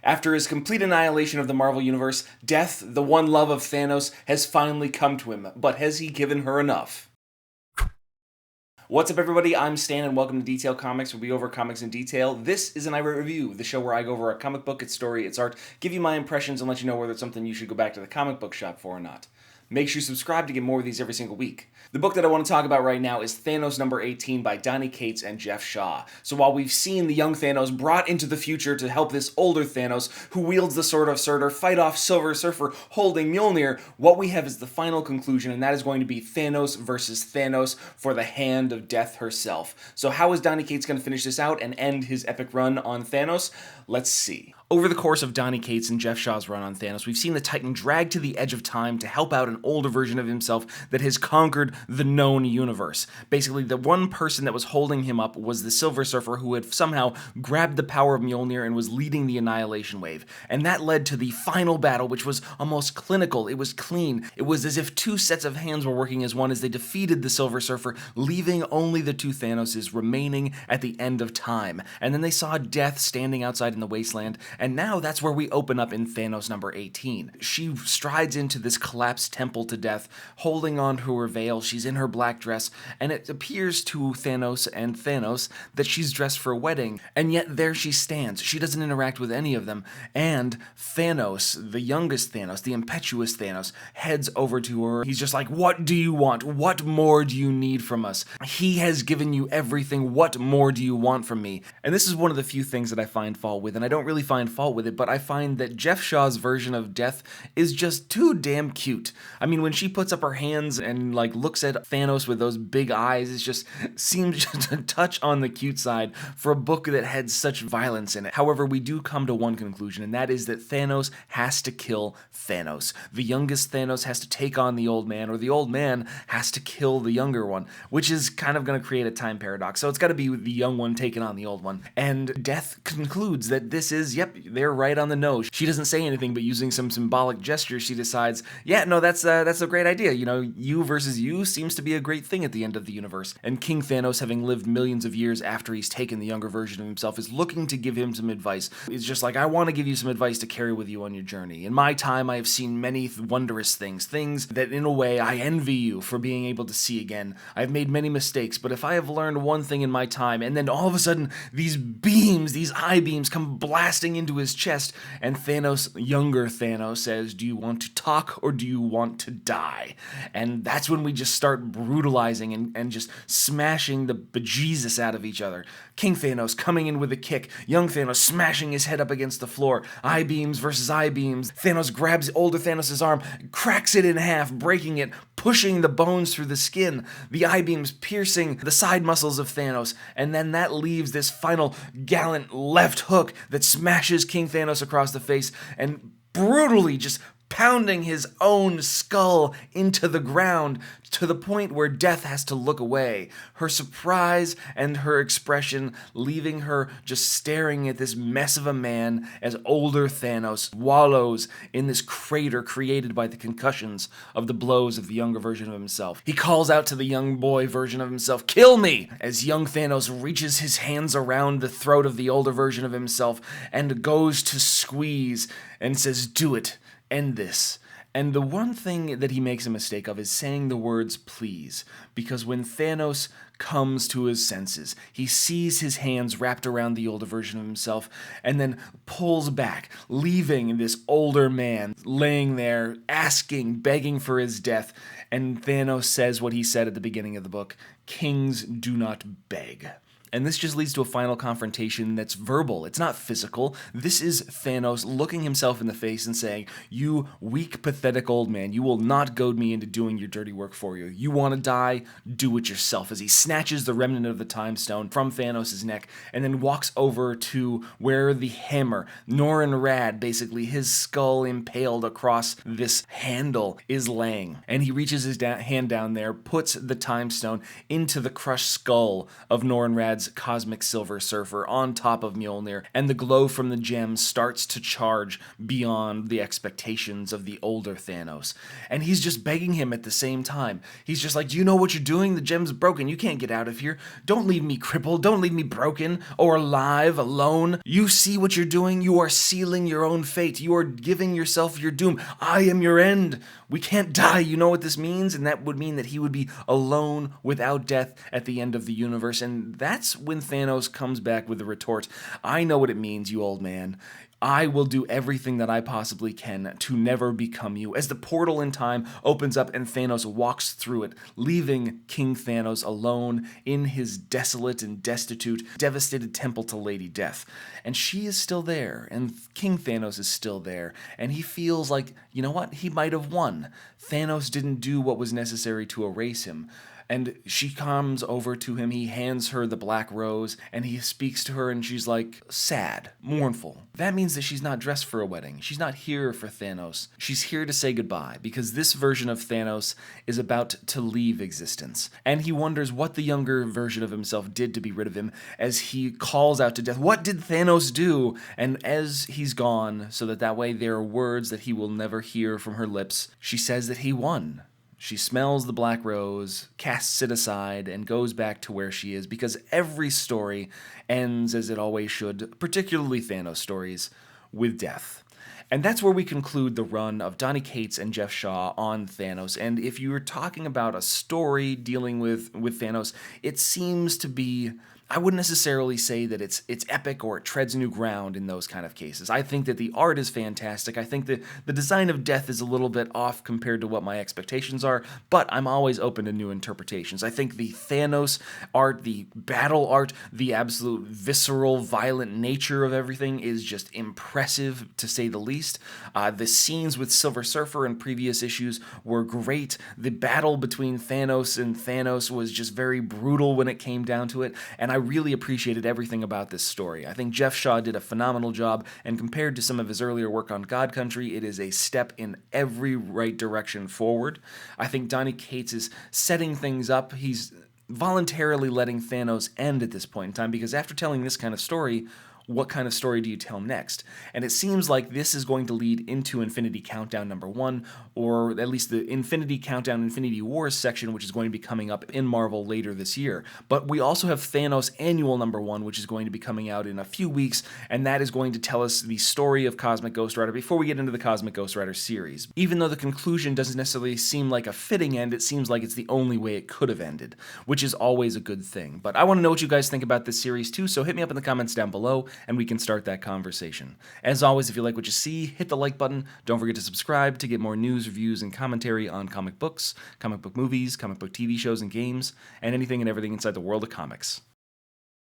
After his complete annihilation of the Marvel Universe, Death, the one love of Thanos, has finally come to him, but has he given her enough? What's up, everybody? I'm Stan, and welcome to Detail Comics, where we go over comics in detail. This is an iRate review, the show where I go over a comic book, its story, its art, give you my impressions, and let you know whether it's something you should go back to the comic book shop for or not. Make sure you subscribe to get more of these every single week. The book that I want to talk about right now is Thanos number 18 by Donny and Geoff Shaw. So while we've seen the young Thanos brought into the future to help this older Thanos, who wields the Sword of Surtur, fight off Silver Surfer holding Mjolnir, what we have is the final conclusion, and that is going to be Thanos versus Thanos for the hand of death herself. So how is Donny going to finish this out and end his epic run on Thanos? Let's see. Over the course of Donny and Geoff Shaw's run on Thanos, we've seen the Titan dragged to the edge of time to help out an older version of himself that has conquered the known universe. Basically, the one person that was holding him up was the Silver Surfer, who had somehow grabbed the power of Mjolnir and was leading the Annihilation Wave. And that led to the final battle, which was almost clinical. It was clean. It was as if two sets of hands were working as one as they defeated the Silver Surfer, leaving only the two Thanoses remaining at the end of time. And then they saw Death standing outside in the wasteland, and now that's where we open up in Thanos number 18. She strides into this collapsed temple to Death, holding on to her veil. She's in her black dress, and it appears to Thanos that she's dressed for a wedding, and yet there she stands. She doesn't interact with any of them, and Thanos, the youngest Thanos, the impetuous Thanos, heads over to her. He's just like, "What do you want? What more do you need from us? He has given you everything. What more do you want from me?" And this is one of the few things that I find fault with, and I don't really find fault with it, but I find that Geoff Shaw's version of Death is just too damn cute. I mean, when she puts up her hands and looks at Thanos with those big eyes, it just seems just a touch on the cute side for a book that had such violence in it. However, we do come to one conclusion, and that is that Thanos has to kill Thanos. The youngest Thanos has to take on the old man, or the old man has to kill the younger one, which is kind of going to create a time paradox. So it's got to be the young one taking on the old one. And Death concludes that this is, yep, they're right on the nose. She doesn't say anything, but using some symbolic gesture, she decides, yeah, no, that's a great idea. You know, you versus you seems to be a great thing at the end of the universe. And King Thanos, having lived millions of years after he's taken the younger version of himself, is looking to give him some advice. It's just like, I want to give you some advice to carry with you on your journey. In my time, I have seen many wondrous things that in a way I envy you for being able to see again. I've made many mistakes, but if I have learned one thing in my time, and then all of a sudden these beams, these eye beams come blasting into his chest, and Thanos, younger Thanos, says, "Do you want to talk or do you want to die?" And that's when we just start brutalizing and just smashing the bejesus out of each other. King Thanos coming in with a kick, young Thanos smashing his head up against the floor, eye beams versus eye beams. Thanos grabs older Thanos' arm, cracks it in half, breaking it, pushing the bones through the skin, the eye beams piercing the side muscles of Thanos, and then that leaves this final gallant left hook that smashes King Thanos across the face and brutally just pounding his own skull into the ground to the point where Death has to look away. Her surprise and her expression leaving her just staring at this mess of a man as older Thanos wallows in this crater created by the concussions of the blows of the younger version of himself. He calls out to the young boy version of himself, "Kill me!" as young Thanos reaches his hands around the throat of the older version of himself and goes to squeeze and says, "Do it. End this." And the one thing that he makes a mistake of is saying the words "please," because when Thanos comes to his senses, he sees his hands wrapped around the older version of himself and then pulls back, leaving this older man laying there, begging for his death. And Thanos says what he said at the beginning of the book, "Kings do not beg." And this just leads to a final confrontation that's verbal. It's not physical. This is Thanos looking himself in the face and saying, "You weak, pathetic old man, you will not goad me into doing your dirty work for you. You want to die? Do it yourself," as he snatches the remnant of the time stone from Thanos' neck and then walks over to where the hammer, Norrin Rad, basically his skull impaled across this handle, is laying. And he reaches his hand down there, puts the time stone into the crushed skull of Norrin Rad adds Cosmic Silver Surfer on top of Mjolnir, and the glow from the gem starts to charge beyond the expectations of the older Thanos. And he's just begging him at the same time. He's just like, do you know what you're doing? The gem's broken. You can't get out of here. Don't leave me crippled. Don't leave me broken or alive, alone. You see what you're doing? You are sealing your own fate. You are giving yourself your doom. I am your end. We can't die. You know what this means? And that would mean that he would be alone without death at the end of the universe. And that's when Thanos comes back with the retort, I know what it means, you old man. I will do everything that I possibly can to never become you. As the portal in time opens up and Thanos walks through it, leaving King Thanos alone in his desolate and destitute, devastated temple to Lady Death. And she is still there, and King Thanos is still there, and he feels like, you know what, he might have won. Thanos didn't do what was necessary to erase him. And she comes over to him, he hands her the black rose, and he speaks to her, and she's like, sad, mournful. That means that she's not dressed for a wedding. She's not here for Thanos. She's here to say goodbye, because this version of Thanos is about to leave existence. And he wonders what the younger version of himself did to be rid of him, as he calls out to Death, what did Thanos do? And as he's gone, so that way there are words that he will never hear from her lips, she says that he won. She smells the black rose, casts it aside, and goes back to where she is, because every story ends as it always should, particularly Thanos stories, with death. And that's where we conclude the run of Donny Cates and Geoff Shaw on Thanos. And if you were talking about a story dealing with Thanos, it seems to be, I wouldn't necessarily say that it's epic or it treads new ground in those kind of cases. I think that the art is fantastic. I think that the design of Death is a little bit off compared to what my expectations are, but I'm always open to new interpretations. I think the Thanos art, the battle art, the absolute visceral, violent nature of everything is just impressive, to say the least. The scenes with Silver Surfer in previous issues were great. The battle between Thanos and Thanos was just very brutal when it came down to it, and I really appreciated everything about this story. I think Geoff Shaw did a phenomenal job, and compared to some of his earlier work on God Country, it is a step in every right direction forward. I think Donny Cates is setting things up. He's voluntarily letting Thanos end at this point in time, because after telling this kind of story, what kind of story do you tell next? And it seems like this is going to lead into Infinity Countdown #1, or at least the Infinity Countdown Infinity Wars section, which is going to be coming up in Marvel later this year. But we also have Thanos Annual #1, which is going to be coming out in a few weeks, and that is going to tell us the story of Cosmic Ghost Rider before we get into the Cosmic Ghost Rider series. Even though the conclusion doesn't necessarily seem like a fitting end, it seems like it's the only way it could have ended, which is always a good thing. But I want to know what you guys think about this series too, so hit me up in the comments down below, and we can start that conversation. As always, if you like what you see, hit the like button. Don't forget to subscribe to get more news, reviews, and commentary on comic books, comic book movies, comic book TV shows and games, and anything and everything inside the world of comics.